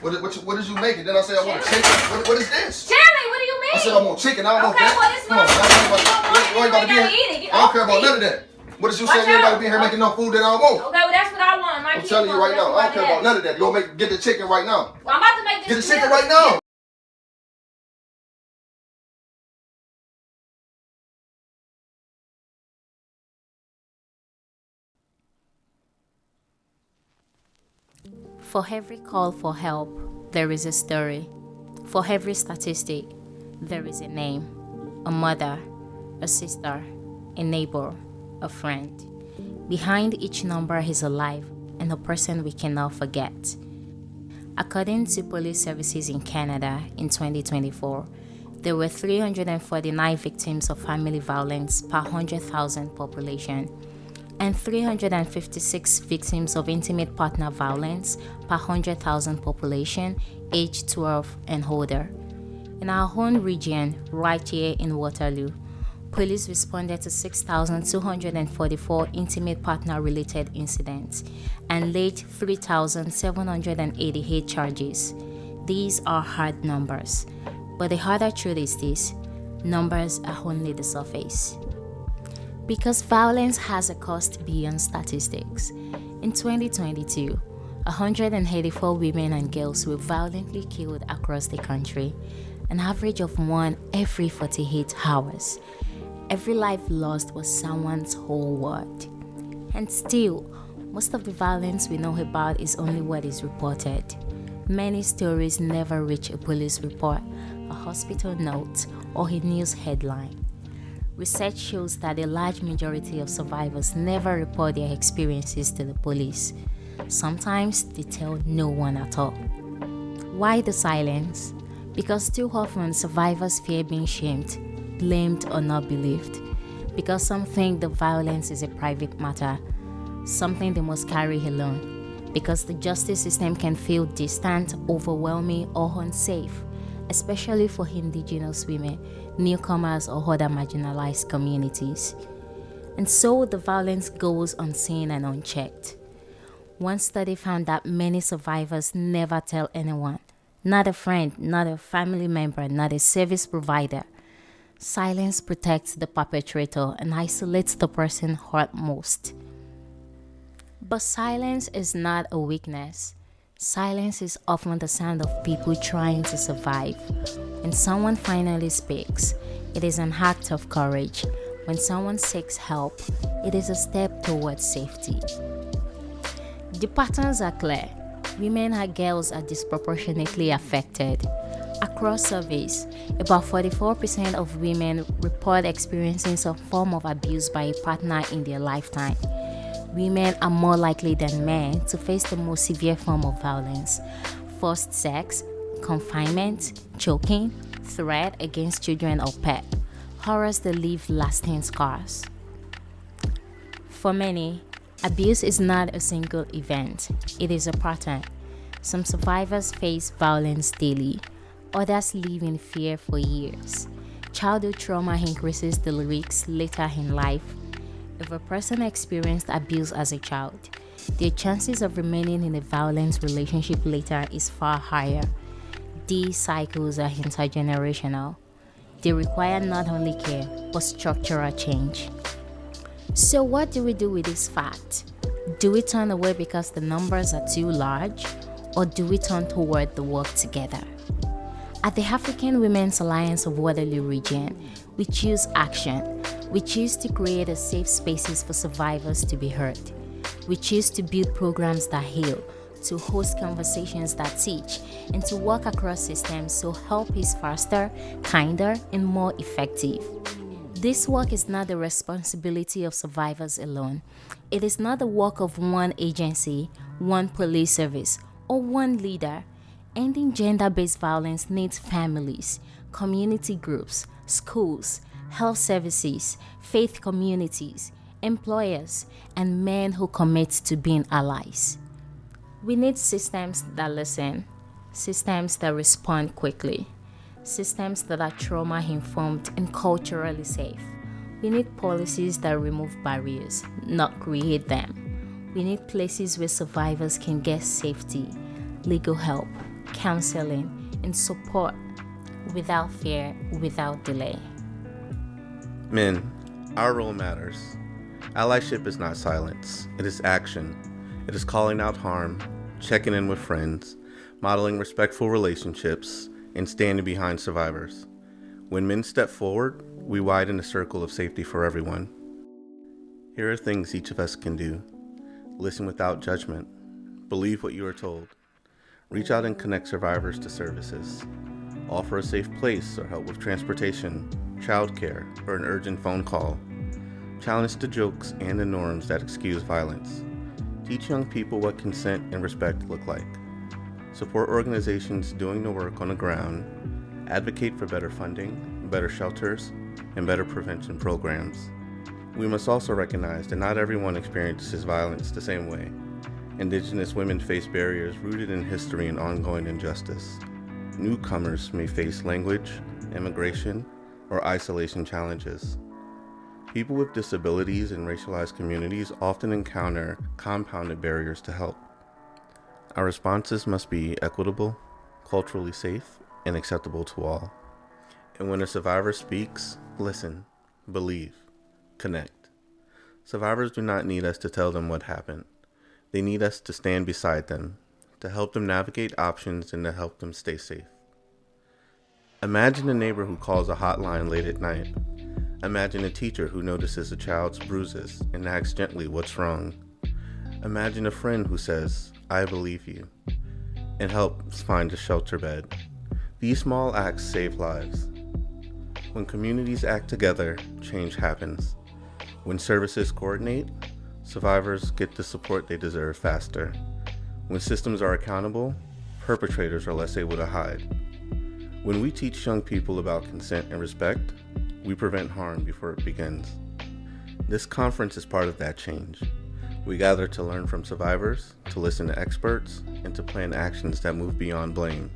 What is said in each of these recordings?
What did you make it? Then I said I want chicken. What is this? Jeremy, what do you mean? I said I want chicken. I don't want that. Well, it's Come on, you ain't about to be here. I don't care about none of that. What is you saying? You ain't about to be here making no food that I don't want. Okay, well that's what I want. I'm telling you right now. I don't care about none of that. You gonna get the chicken right now. Well, I'm about to make this. Get the chicken right now. For every call for help, there is a story. For every statistic, there is a name, a mother, a sister, a neighbor, a friend. Behind each number is a life and a person we cannot forget. According to police services in Canada in 2024, there were 349 victims of family violence per 100,000 population and 356 victims of intimate partner violence per 100,000 population aged 12 and older. In our own region, right here in Waterloo, police responded to 6,244 intimate partner-related incidents and laid 3,788 charges. These are hard numbers, but the harder truth is this: numbers are only the surface. Because violence has a cost beyond statistics. In 2022, 184 women and girls were violently killed across the country, an average of one every 48 hours. Every life lost was someone's whole world. And still, most of the violence we know about is only what is reported. Many stories never reach a police report, a hospital note, or a news headline. Research shows that a large majority of survivors never report their experiences to the police. Sometimes they tell no one at all. Why the silence? Because too often survivors fear being shamed, blamed, or not believed. Because some think the violence is a private matter, something they must carry alone. Because the justice system can feel distant, overwhelming, or unsafe, especially for Indigenous women, newcomers, or other marginalized communities. And so the violence goes unseen and unchecked. One study found that many survivors never tell anyone, not a friend, not a family member, not a service provider. Silence protects the perpetrator and isolates the person hurt most. But silence is not a weakness. Silence is often the sound of people trying to survive. When someone finally speaks, it is an act of courage. When someone seeks help, it is a step towards safety. The patterns are clear. Women and girls are disproportionately affected. Across surveys, about 44% of women report experiencing some form of abuse by a partner in their lifetime. Women are more likely than men to face the most severe form of violence: forced sex, confinement, choking, threat against children or pets, horrors that leave lasting scars. For many, abuse is not a single event, it is a pattern. Some survivors face violence daily, others live in fear for years. Childhood trauma increases the risks later in life. If a person experienced abuse as a child, their chances of remaining in a violent relationship later is far higher. These cycles are intergenerational. They require not only care, but structural change. So what do we do with this fact? Do we turn away because the numbers are too large, or do we turn toward the work together? At the African Women's Alliance of Waterloo region, we choose action. We choose to create a safe spaces for survivors to be heard. We choose to build programs that heal, to host conversations that teach, and to work across systems so help is faster, kinder, and more effective. This work is not the responsibility of survivors alone. It is not the work of one agency, one police service, or one leader. Ending gender-based violence needs families, community groups, schools, health services, faith communities, employers, and men who commit to being allies. We need systems that listen, systems that respond quickly, systems that are trauma-informed and culturally safe. We need policies that remove barriers, not create them. We need places where survivors can get safety, legal help, counseling, and support without fear, without delay. Men, our role matters. Allyship is not silence, it is action. It is calling out harm, checking in with friends, modeling respectful relationships, and standing behind survivors. When men step forward, we widen the circle of safety for everyone. Here are things each of us can do. Listen without judgment. Believe what you are told. Reach out and connect survivors to services. Offer a safe place or help with transportation, childcare, or an urgent phone call. Challenge the jokes and the norms that excuse violence. Teach young people what consent and respect look like. Support organizations doing the work on the ground. Advocate for better funding, better shelters, and better prevention programs. We must also recognize that not everyone experiences violence the same way. Indigenous women face barriers rooted in history and ongoing injustice. Newcomers may face language, immigration, or isolation challenges. People with disabilities and racialized communities often encounter compounded barriers to help. Our responses must be equitable, culturally safe, and acceptable to all. And when a survivor speaks, listen, believe, connect. Survivors do not need us to tell them what happened. They need us to stand beside them, to help them navigate options and to help them stay safe. Imagine a neighbor who calls a hotline late at night. Imagine a teacher who notices a child's bruises and asks gently what's wrong. Imagine a friend who says, "I believe you," and helps find a shelter bed. These small acts save lives. When communities act together, change happens. When services coordinate, survivors get the support they deserve faster. When systems are accountable, perpetrators are less able to hide. When we teach young people about consent and respect, we prevent harm before it begins. This conference is part of that change. We gather to learn from survivors, to listen to experts, and to plan actions that move beyond blame,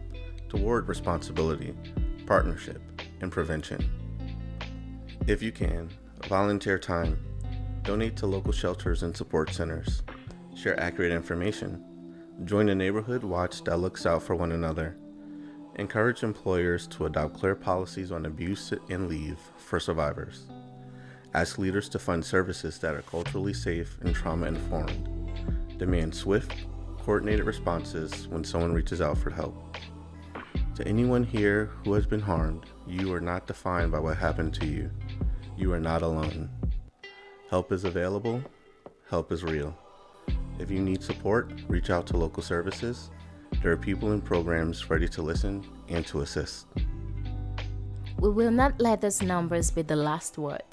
toward responsibility, partnership, and prevention. If you can, volunteer time, donate to local shelters and support centers, share accurate information, join a neighborhood watch that looks out for one another, encourage employers to adopt clear policies on abuse and leave for survivors, ask leaders to fund services that are culturally safe and trauma-informed, demand swift, coordinated responses when someone reaches out for help. To anyone here who has been harmed, you are not defined by what happened to you. You are not alone. Help is available. Help is real. If you need support, reach out to local services. There are people and programs ready to listen and to assist. We will not let those numbers be the last word.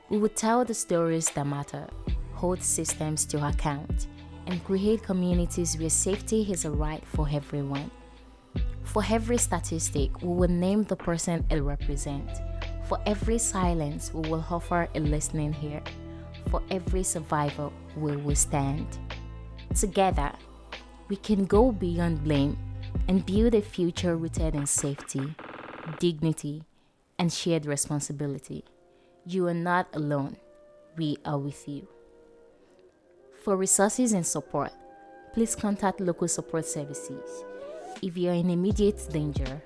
We will tell the stories that matter, hold systems to account, and create communities where safety is a right for everyone. For every statistic, we will name the person it represents. For every silence, we will offer a listening ear. For every survivor, we will stand. Together, we can go beyond blame and build a future rooted in safety, dignity, and shared responsibility. You are not alone. We are with you. For resources and support, please contact local support services. If you are in immediate danger,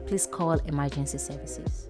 please call emergency services.